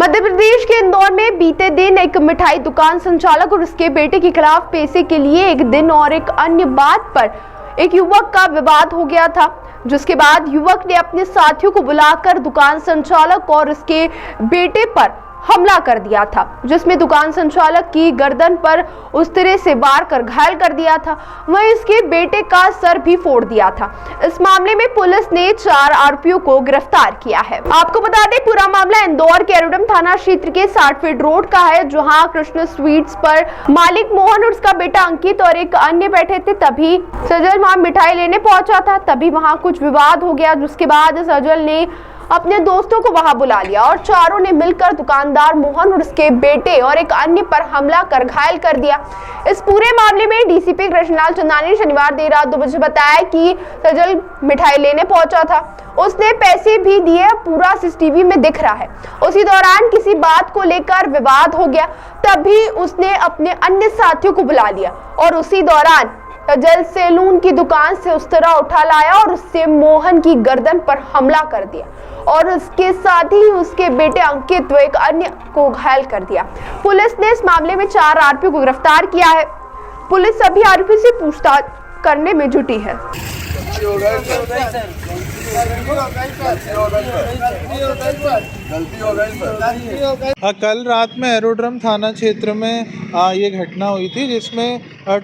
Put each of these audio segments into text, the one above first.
मध्य प्रदेश के इंदौर में बीते दिन एक मिठाई दुकान संचालक और उसके बेटे के खिलाफ पैसे के लिए एक दिन और एक अन्य बात पर एक युवक का विवाद हो गया था, जिसके बाद युवक ने अपने साथियों को बुलाकर दुकान संचालक और उसके बेटे पर हमला कर दिया था, जिसमें दुकान संचालक की गर्दन पर उस तरह से वार कर घायल कर दिया था। वहीं इसके बेटे का सर भी फोड़ दिया था। इस मामले में पुलिस ने 4 आरोपियों को गिरफ्तार किया है। आपको बता दें, पूरा मामला इंदौर के एरोड्रम थाना क्षेत्र के 60 फीट रोड का है, जहां कृष्ण स्वीट्स पर मालिक मोहन और उसका बेटा अंकित और एक अन्य बैठे थे। तभी सजल वहां मिठाई लेने पहुंचा था, तभी वहां कुछ विवाद हो गया, जिसके बाद सजल ने अपने दोस्तों को वहां बुला लिया और चारों ने मिलकर दुकानदार मोहन और उसके बेटे और एक अन्य पर हमला कर घायल कर दिया। इस पूरे मामले में डीसीपी कृष्णलाल चंदानी ने शनिवार देर रात 2 बजे बताया कि सजल मिठाई लेने पहुंचा था, उसने पैसे भी दिए, पूरा सीसीटीवी में दिख रहा है। उसी दौरान किसी बात को लेकर विवाद हो गया, तभी उसने अपने अन्य साथियों को बुला लिया और उसी दौरान सजल सैलून की दुकान से उस तरह उठा लाया और उससे मोहन की गर्दन पर हमला कर दिया और उसके साथ ही उसके बेटे अंकित व एक अन्य को घायल कर दिया। पुलिस ने इस मामले में 4 आरोपियों को गिरफ्तार किया है। पुलिस सभी आरोपियों से पूछताछ करने में जुटी है। कल रात में एरोड्रम थाना क्षेत्र में ये घटना हुई थी, जिसमें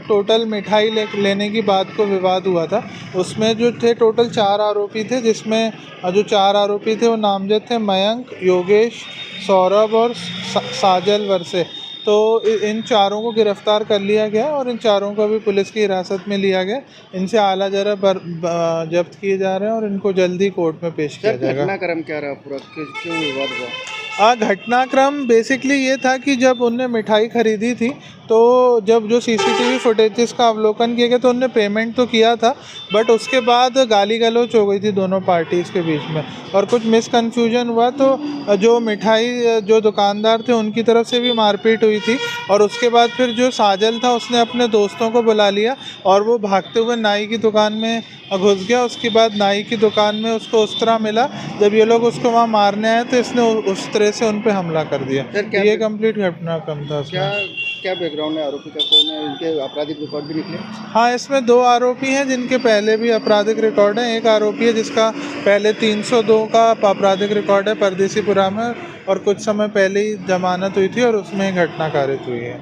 टोटल मिठाई लेने की बात को विवाद हुआ था। उसमें जो थे टोटल 4 आरोपी थे, जिसमें जो 4 आरोपी थे वो नामजद थे मयंक, योगेश, सौरभ और साजल वर्षे। तो इन चारों को गिरफ्तार कर लिया गया और इन चारों को भी पुलिस की हिरासत में लिया गया। इनसे आला जरा जब्त किए जा रहे हैं और इनको जल्दी कोर्ट में पेश किया जाएगा। घटनाक्रम क्या रहा पूरा, क्यों विवाद हुआ? घटनाक्रम बेसिकली ये था कि जब उनने मिठाई खरीदी थी, तो जब जो सीसीटीवी फुटेजेस का अवलोकन किया गया तो उनने पेमेंट तो किया था, बट उसके बाद गाली गलौच हो गई थी दोनों पार्टीज़ के बीच में और कुछ मिसकन्फ्यूजन हुआ। तो जो मिठाई जो दुकानदार थे उनकी तरफ से भी मारपीट हुई थी और उसके बाद फिर जो साजल था उसने अपने दोस्तों को बुला लिया और वो भागते हुए नाई की दुकान में घुस गया। उसके बाद नाई की दुकान में उसको उस तरह मिला, जब ये लोग उसको वहाँ मारने आए तो इसने उस तरह से उन पे हमला कर दिया। ये कंप्लीट घटनाक्रम था। क्या बैकग्राउंड है आरोपी का, कौन है, इनके आपराधिक रिकॉर्ड भी निकले? हाँ, इसमें 2 आरोपी हैं जिनके पहले भी आपराधिक रिकॉर्ड है। एक आरोपी है जिसका पहले 302 का आपराधिक रिकॉर्ड है परदेसीपुरा में, और कुछ समय पहले ही जमानत हुई थी और उसमें घटना कारित हुई है।